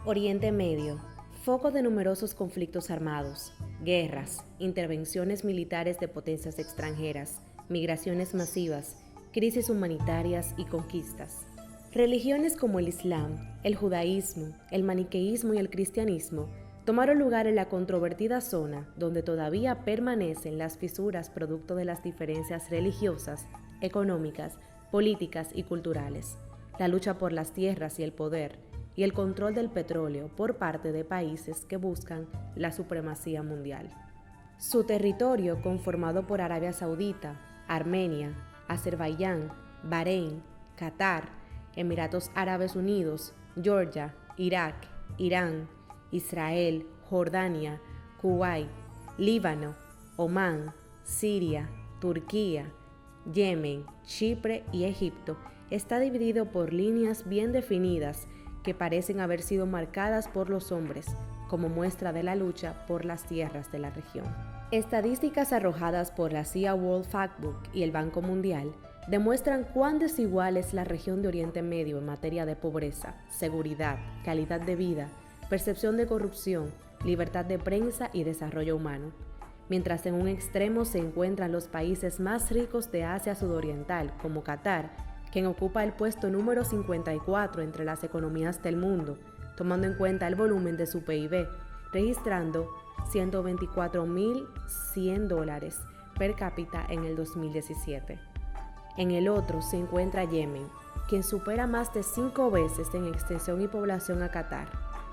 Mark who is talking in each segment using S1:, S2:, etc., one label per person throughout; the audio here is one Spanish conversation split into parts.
S1: Oriente Medio, foco de numerosos conflictos armados, guerras, intervenciones militares de potencias extranjeras, migraciones masivas, crisis humanitarias y conquistas. Religiones como el Islam, el judaísmo, el maniqueísmo y el cristianismo tomaron lugar en la controvertida zona donde todavía permanecen las fisuras producto de las diferencias religiosas, económicas, políticas y culturales, la lucha por las tierras y el poder, y el control del petróleo por parte de países que buscan la supremacía mundial. Su territorio, conformado por Arabia Saudita, Armenia, Azerbaiyán, Bahrein, Qatar, Emiratos Árabes Unidos, Georgia, Irak, Irán, Israel, Jordania, Kuwait, Líbano, Omán, Siria, Turquía, Yemen, Chipre y Egipto, está dividido por líneas bien definidas que parecen haber sido marcadas por los hombres, como muestra de la lucha por las tierras de la región. Estadísticas arrojadas por la CIA World Factbook y el Banco Mundial demuestran cuán desigual es la región de Oriente Medio en materia de pobreza, seguridad, calidad de vida, percepción de corrupción, libertad de prensa y desarrollo humano. Mientras en un extremo se encuentran los países más ricos de Asia Sudoriental, como Qatar, quien ocupa el puesto número 54 entre las economías del mundo, tomando en cuenta el volumen de su PIB, registrando $124.100 per cápita en el 2017. En el otro se encuentra Yemen, quien supera más de 5 veces en extensión y población a Qatar.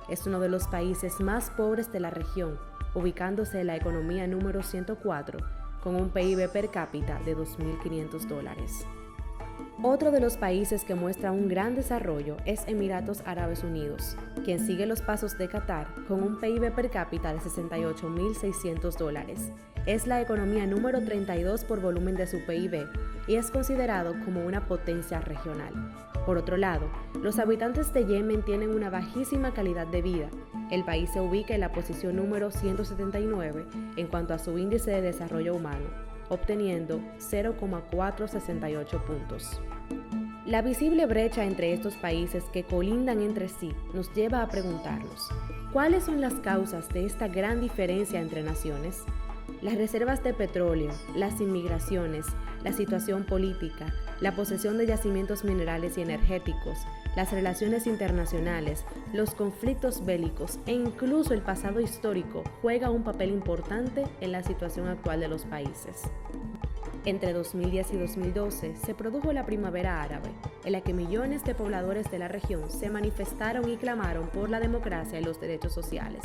S1: Es uno de los países más pobres de la región, ubicándose en la economía número 104, con un PIB per cápita de $2.500. Otro de los países que muestra un gran desarrollo es Emiratos Árabes Unidos, quien sigue los pasos de Qatar con un PIB per cápita de $68.600. Es la economía número 32 por volumen de su PIB y es considerado como una potencia regional. Por otro lado, los habitantes de Yemen tienen una bajísima calidad de vida. El país se ubica en la posición número 179 en cuanto a su índice de desarrollo humano, obteniendo 0,468 puntos. La visible brecha entre estos países que colindan entre sí nos lleva a preguntarnos, ¿cuáles son las causas de esta gran diferencia entre naciones? Las reservas de petróleo, las inmigraciones, la situación política, la posesión de yacimientos minerales y energéticos, las relaciones internacionales, los conflictos bélicos e incluso el pasado histórico juega un papel importante en la situación actual de los países. Entre 2010 y 2012 se produjo la Primavera Árabe, en la que millones de pobladores de la región se manifestaron y clamaron por la democracia y los derechos sociales.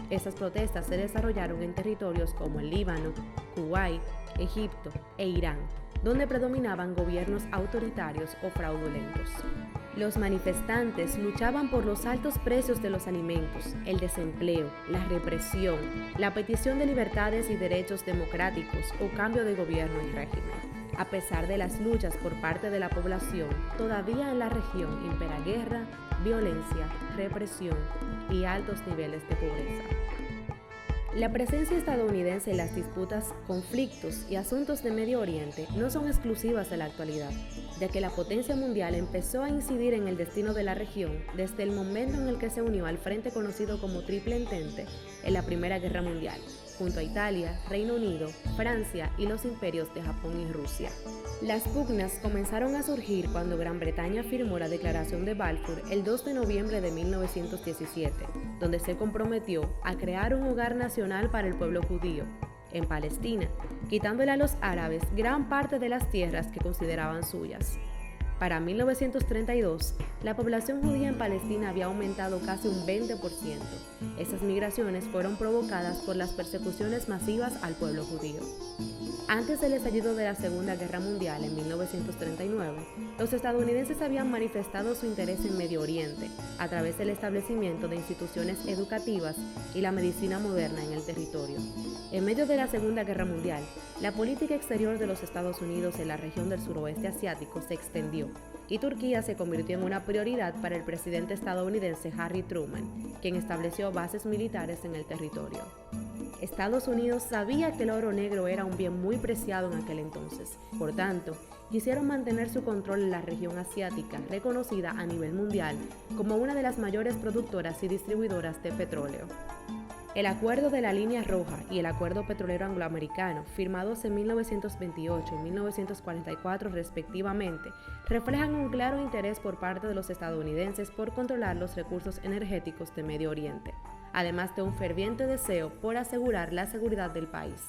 S1: Estas protestas se desarrollaron en territorios como el Líbano, Kuwait, Egipto e Irán, donde predominaban gobiernos autoritarios o fraudulentos. Los manifestantes luchaban por los altos precios de los alimentos, el desempleo, la represión, la petición de libertades y derechos democráticos o cambio de gobierno y régimen. A pesar de las luchas por parte de la población, todavía en la región impera guerra, violencia, represión y altos niveles de pobreza. La presencia estadounidense en las disputas, conflictos y asuntos de Medio Oriente no son exclusivas de la actualidad, ya que la potencia mundial empezó a incidir en el destino de la región desde el momento en el que se unió al frente conocido como Triple Entente en la Primera Guerra Mundial, junto a Italia, Reino Unido, Francia y los imperios de Japón y Rusia. Las pugnas comenzaron a surgir cuando Gran Bretaña firmó la Declaración de Balfour el 2 de noviembre de 1917, donde se comprometió a crear un hogar nacional para el pueblo judío en Palestina, quitándole a los árabes gran parte de las tierras que consideraban suyas. Para 1932, la población judía en Palestina había aumentado casi un 20%. Esas migraciones fueron provocadas por las persecuciones masivas al pueblo judío. Antes del estallido de la Segunda Guerra Mundial en 1939, los estadounidenses habían manifestado su interés en Medio Oriente a través del establecimiento de instituciones educativas y la medicina moderna en el territorio. En medio de la Segunda Guerra Mundial, la política exterior de los Estados Unidos en la región del suroeste asiático se extendió y Turquía se convirtió en una prioridad para el presidente estadounidense Harry Truman, quien estableció bases militares en el territorio. Estados Unidos sabía que el oro negro era un bien muy preciado en aquel entonces. Por tanto, quisieron mantener su control en la región asiática, reconocida a nivel mundial como una de las mayores productoras y distribuidoras de petróleo. El Acuerdo de la Línea Roja y el Acuerdo Petrolero Angloamericano, firmados en 1928 y 1944 respectivamente, reflejan un claro interés por parte de los estadounidenses por controlar los recursos energéticos de Medio Oriente, además de un ferviente deseo por asegurar la seguridad del país.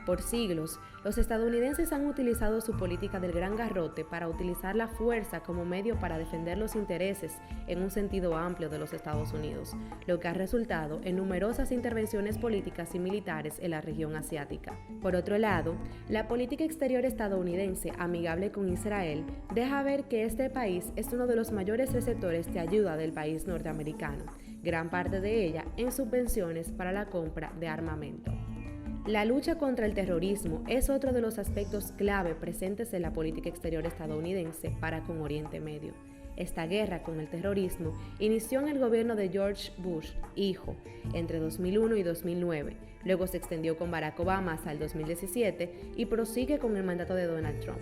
S1: Por siglos, los estadounidenses han utilizado su política del gran garrote para utilizar la fuerza como medio para defender los intereses en un sentido amplio de los Estados Unidos, lo que ha resultado en numerosas intervenciones políticas y militares en la región asiática. Por otro lado, la política exterior estadounidense amigable con Israel deja ver que este país es uno de los mayores receptores de ayuda del país norteamericano, gran parte de ella en subvenciones para la compra de armamento. La lucha contra el terrorismo es otro de los aspectos clave presentes en la política exterior estadounidense para con Oriente Medio. Esta guerra con el terrorismo inició en el gobierno de George Bush, hijo, entre 2001 y 2009, luego se extendió con Barack Obama hasta el 2017 y prosigue con el mandato de Donald Trump.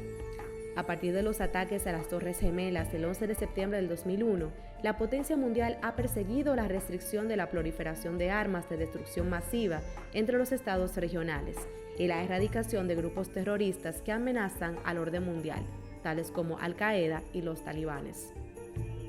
S1: A partir de los ataques a las Torres Gemelas del 11 de septiembre del 2001, la potencia mundial ha perseguido la restricción de la proliferación de armas de destrucción masiva entre los estados regionales y la erradicación de grupos terroristas que amenazan al orden mundial, tales como Al-Qaeda y los talibanes.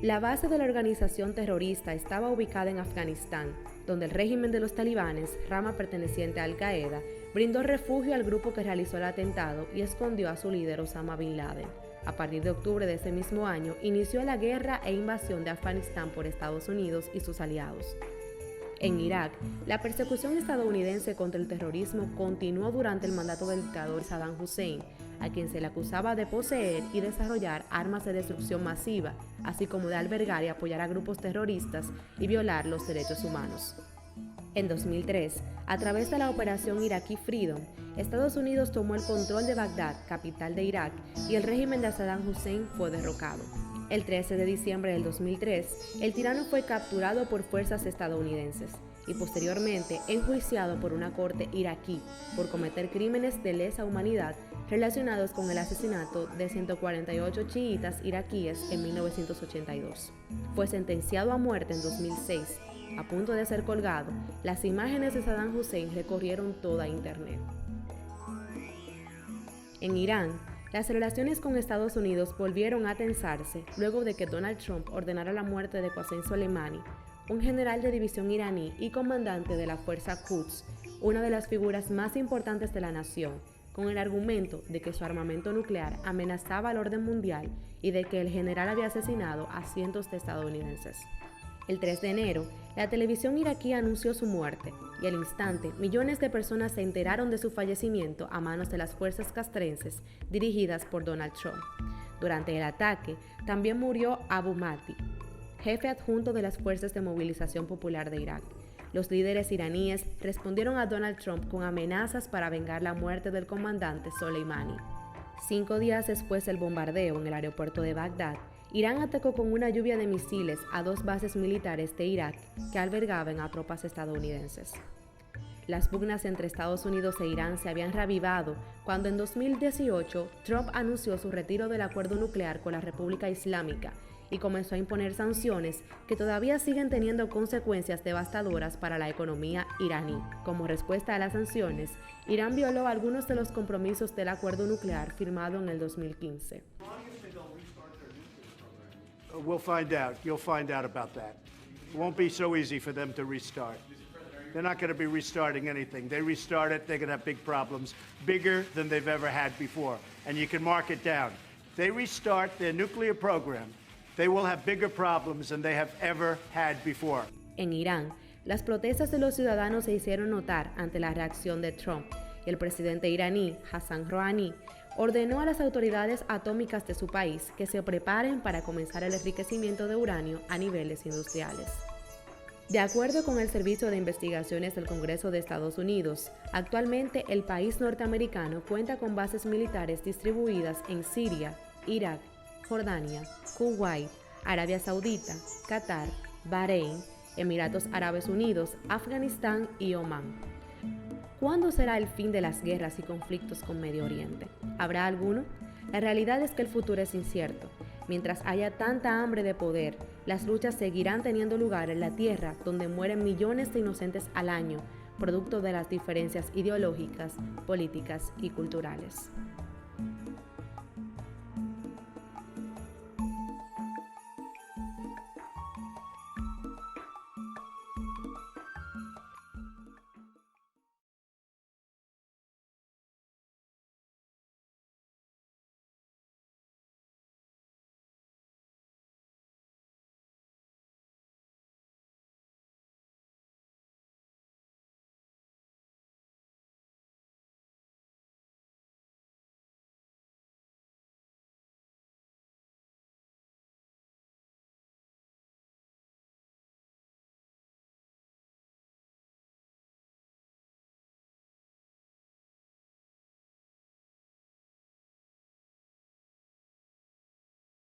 S1: La base de la organización terrorista estaba ubicada en Afganistán, donde el régimen de los talibanes, rama perteneciente a Al-Qaeda, brindó refugio al grupo que realizó el atentado y escondió a su líder Osama Bin Laden. A partir de octubre de ese mismo año, inició la guerra e invasión de Afganistán por Estados Unidos y sus aliados. En Irak, la persecución estadounidense contra el terrorismo continuó durante el mandato del dictador Saddam Hussein, a quien se le acusaba de poseer y desarrollar armas de destrucción masiva, así como de albergar y apoyar a grupos terroristas y violar los derechos humanos. En 2003, a través de la Operación Iraqi Freedom, Estados Unidos tomó el control de Bagdad, capital de Irak, y el régimen de Saddam Hussein fue derrocado. El 13 de diciembre del 2003, el tirano fue capturado por fuerzas estadounidenses y posteriormente enjuiciado por una corte iraquí por cometer crímenes de lesa humanidad relacionados con el asesinato de 148 chiitas iraquíes en 1982. Fue sentenciado a muerte en 2006. A punto de ser colgado, las imágenes de Saddam Hussein recorrieron toda Internet. En Irán, las relaciones con Estados Unidos volvieron a tensarse luego de que Donald Trump ordenara la muerte de Qasem Soleimani, un general de división iraní y comandante de la Fuerza Quds, una de las figuras más importantes de la nación, con el argumento de que su armamento nuclear amenazaba al orden mundial y de que el general había asesinado a cientos de estadounidenses. El 3 de enero, la televisión iraquí anunció su muerte y al instante millones de personas se enteraron de su fallecimiento a manos de las fuerzas castrenses dirigidas por Donald Trump. Durante el ataque, también murió Abu Mahdi, jefe adjunto de las Fuerzas de Movilización Popular de Irak. Los líderes iraníes respondieron a Donald Trump con amenazas para vengar la muerte del comandante Soleimani. 5 días después del bombardeo en el aeropuerto de Bagdad, Irán atacó con una lluvia de misiles a 2 bases militares de Irak que albergaban a tropas estadounidenses. Las pugnas entre Estados Unidos e Irán se habían reavivado cuando en 2018 Trump anunció su retiro del acuerdo nuclear con la República Islámica y comenzó a imponer sanciones que todavía siguen teniendo consecuencias devastadoras para la economía iraní. Como respuesta a las sanciones, Irán violó algunos de los compromisos del acuerdo nuclear firmado en el 2015.
S2: We'll find out. You'll find out about that. It won't be so easy for them to restart. They're not going to be restarting anything. They restart it, they're going to have big problems, bigger than they've ever had before. And you can mark it down. They restart their nuclear program, they will have bigger problems than they have ever had before.
S1: En Irán, las protestas de los ciudadanos se hicieron notar ante la reacción de Trump y el presidente iraní, Hassan Rouhani, ordenó a las autoridades atómicas de su país que se preparen para comenzar el enriquecimiento de uranio a niveles industriales. De acuerdo con el Servicio de Investigaciones del Congreso de Estados Unidos, actualmente el país norteamericano cuenta con bases militares distribuidas en Siria, Irak, Jordania, Kuwait, Arabia Saudita, Qatar, Bahrein, Emiratos Árabes Unidos, Afganistán y Omán. ¿Cuándo será el fin de las guerras y conflictos con Medio Oriente? ¿Habrá alguno? La realidad es que el futuro es incierto. Mientras haya tanta hambre de poder, las luchas seguirán teniendo lugar en la tierra donde mueren millones de inocentes al año, producto de las diferencias ideológicas, políticas y culturales.